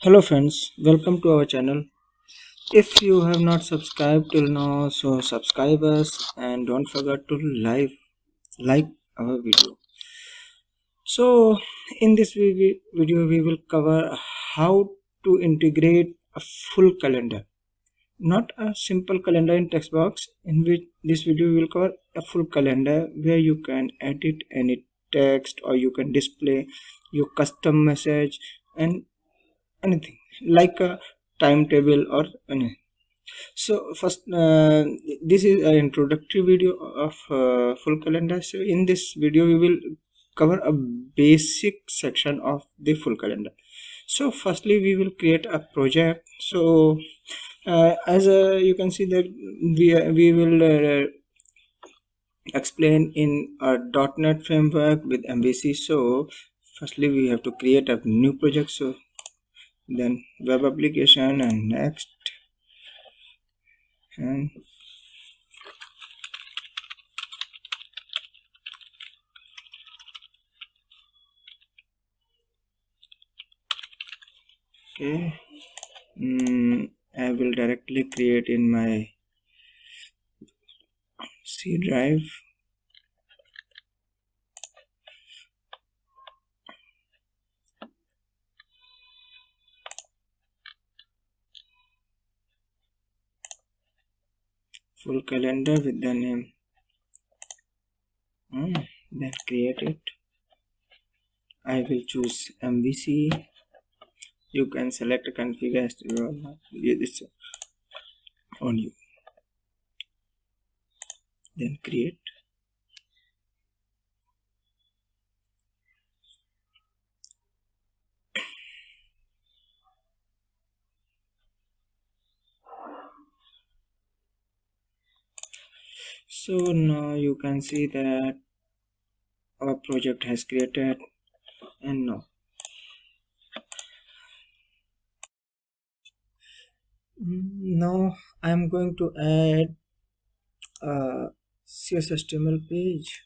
Hello friends, welcome to our channel. If you have not subscribed till now, so subscribe us and don't forget to like our video. So in this video we will cover how to integrate a full calendar, not a simple calendar in text box. In which this video we will cover a full calendar where you can edit any text or you can display your custom message and anything like a timetable or anything. So first, this is an introductory video of full calendar. So in this video we will cover a basic section of the full calendar. So firstly we will create a project. So as you can see that we will explain in a .NET framework with MVC. So firstly we have to create a new project. So then web application and next, and okay, I will directly create in my C drive. Full calendar with the name, then create it. I will choose MVC. You can select a configure as it's on you. Then create. So now you can see that our project has created, and now I'm going to add a CSS HTML page,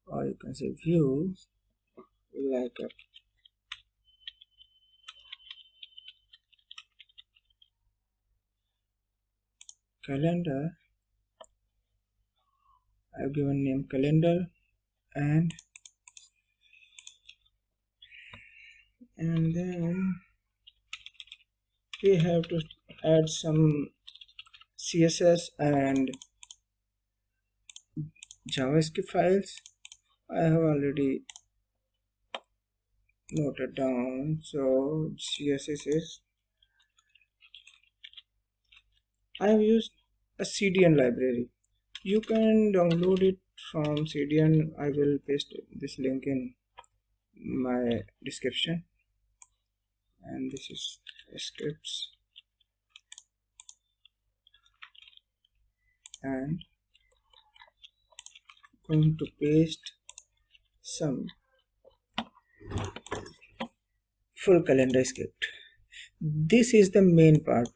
or you can say view, like a calendar. I've given name calendar, and then we have to add some CSS and JavaScript files. I have already noted down. So CSS is, I have used a CDN library. You can download it from CDN. I will paste this link in my description. And this is scripts, and going to paste some full calendar script. This is the main part.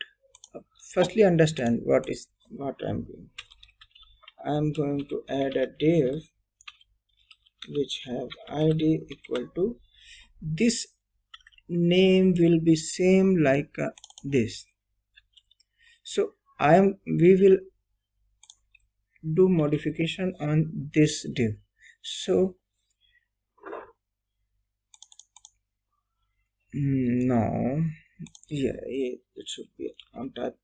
Firstly, understand what I'm doing. I'm going to add a div which have id equal to this. Name will be same like this. So we will do modification on this div. So now, yeah, it should be on top.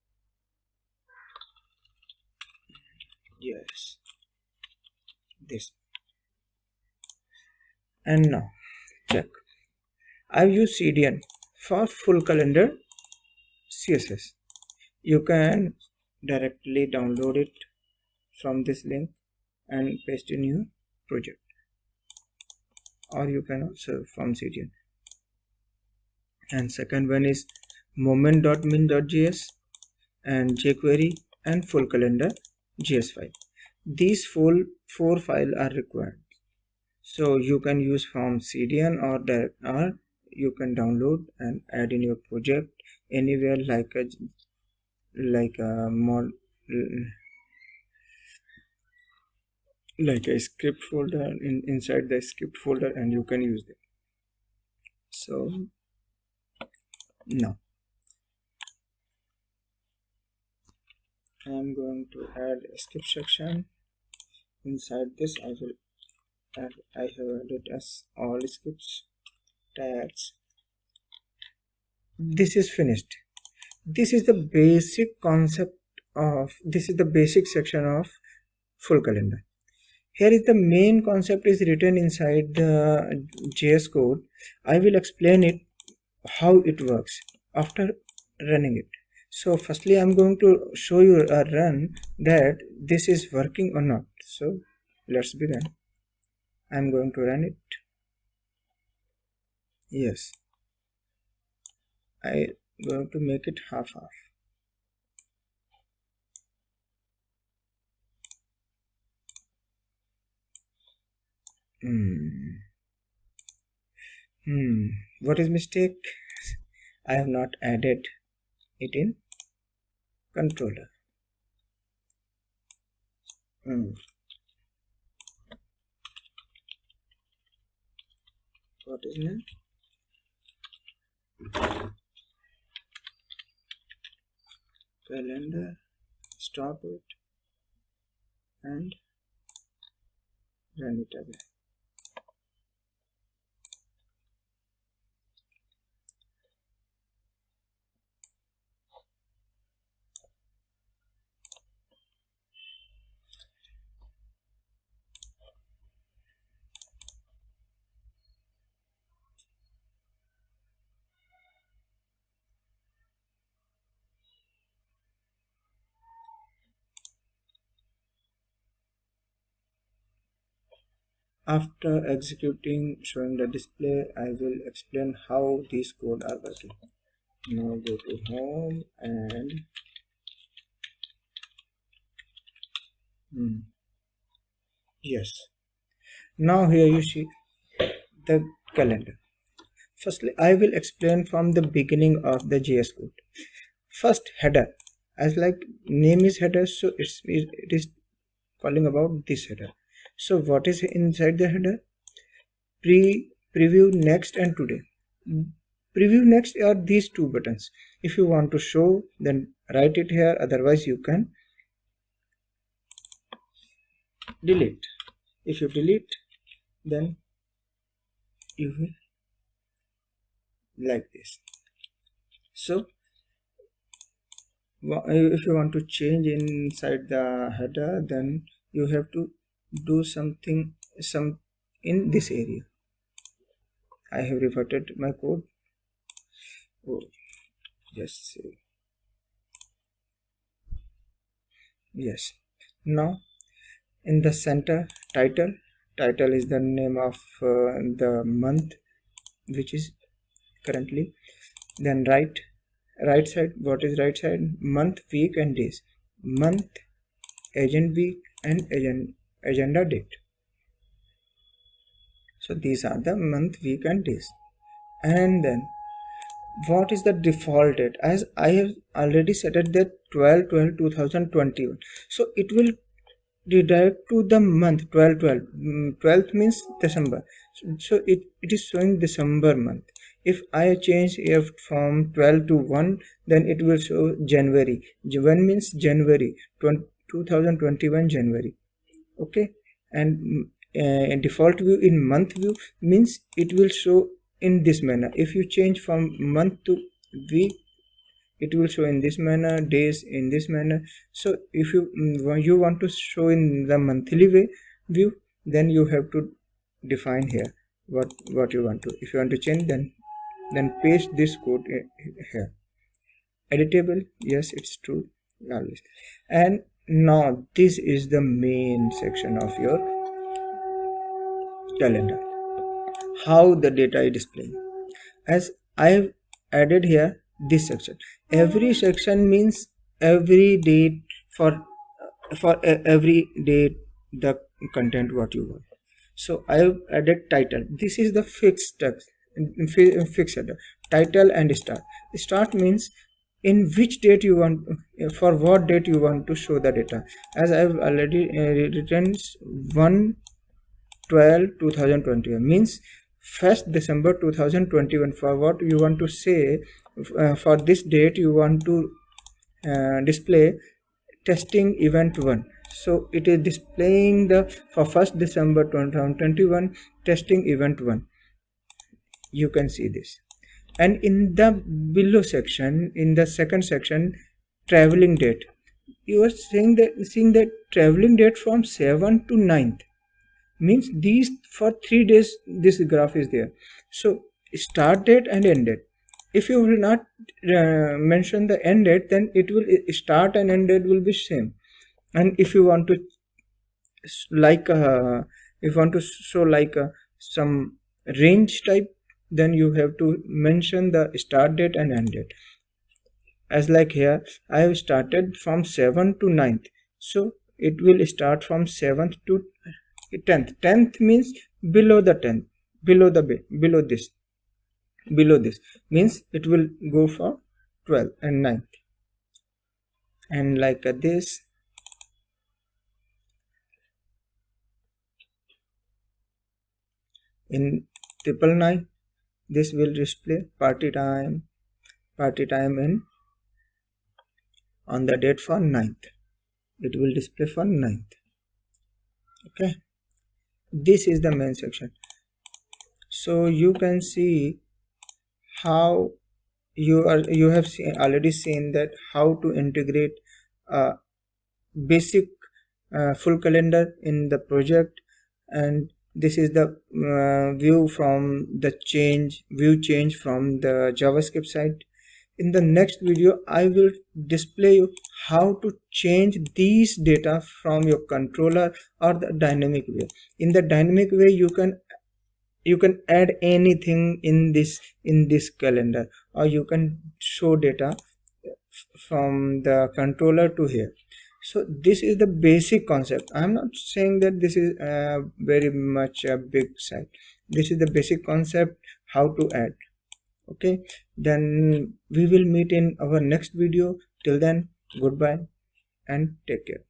Yes, this. And now check. I've used CDN for full calendar CSS. You can directly download it from this link and paste in your project, or you can also from CDN. And second one is moment.min.js and jQuery and full calendar JS file. These four files are required. So you can use from CDN or you can download and add in your project anywhere, like a script folder inside the script folder, and you can use it. So Now I am going to add a skip section. Inside this I have added as all skips tags. This is finished. This is the basic concept of, this is the basic section of full calendar. Here is the main concept is written inside the JS code. I will explain it how it works after running it. So firstly I'm going to show you a run that this is working or not. So let's begin. I'm going to run it. Yes, I'm going to make it half. What is mistake? I have not added it in controller. What is name? Calendar. Stop it and run it again. After executing showing the display, I will explain how these code are working. Now go to home and yes, now here you see the calendar. Firstly I will explain from the beginning of the JS code. First, header, as like name is header, so it is calling about this header. So what is inside the header? Preview, next and today. Preview, next are these two buttons. If you want to show, then write it here, otherwise you can delete. If you delete, then you will like this. So if you want to change inside the header, then you have to do something in this area. I have reverted my code. Just save. Yes, now in the center, title is the name of the month which is currently. Then right side, what is right side? Month, week and days. Month, agent week and agenda date. So these are the month, week and days. And then what is the default date? As I have already set it that 12/12/2021, so it will redirect to the month 12/12. 12th means December, so it is showing December month. If I change it from 12 to 1, then it will show January. 1 means January 2021 January. Okay, and default view in month view means it will show in this manner. If you change from month to week, it will show in this manner, days in this manner. So if you want to show in the monthly way view, then you have to define here what you want to. If you want to change, then paste this code here. Editable, yes, it's true always. And now this is the main section of your calendar, how the data is displaying. As I have added here this section, every section means every date for every date the content what you want. So I have added title. This is the fixed text, fixed header. Title and start means in which date you want, for what date you want to show the data. As I have already written 1/12/2021 means 1st December 2021. For what you want to say for this date you want to display testing event 1. So it is displaying the for 1st December 2021 testing event 1. You can see this. And in the below section, in the second section, traveling date, you are seeing that traveling date from 7th to 9th, means these for 3 days this graph is there. So start date and end date. If you will not mention the end date, then it will start and end date will be same. And if you want to show like some range type, then you have to mention the start date and end date. As like here I have started from 7th to 9th, so it will start from 7th to 10th. 10th means below the 10th, below this means it will go for 12th and 9th, and like this. In 999, this will display party time in on the date for 9th. It will display for 9th. Okay, this is the main section. So you can see how you have already seen that how to integrate a basic full calendar in the project. And this is the view from the view change from the JavaScript side. In the next video I will display you how to change these data from your controller or the dynamic way. In the dynamic way you can add anything in this calendar, or you can show data from the controller to here. So this is the basic concept. I'm not saying that this is very much a big site. This is the basic concept how to add. Okay, then we will meet in our next video. Till then, goodbye and take care.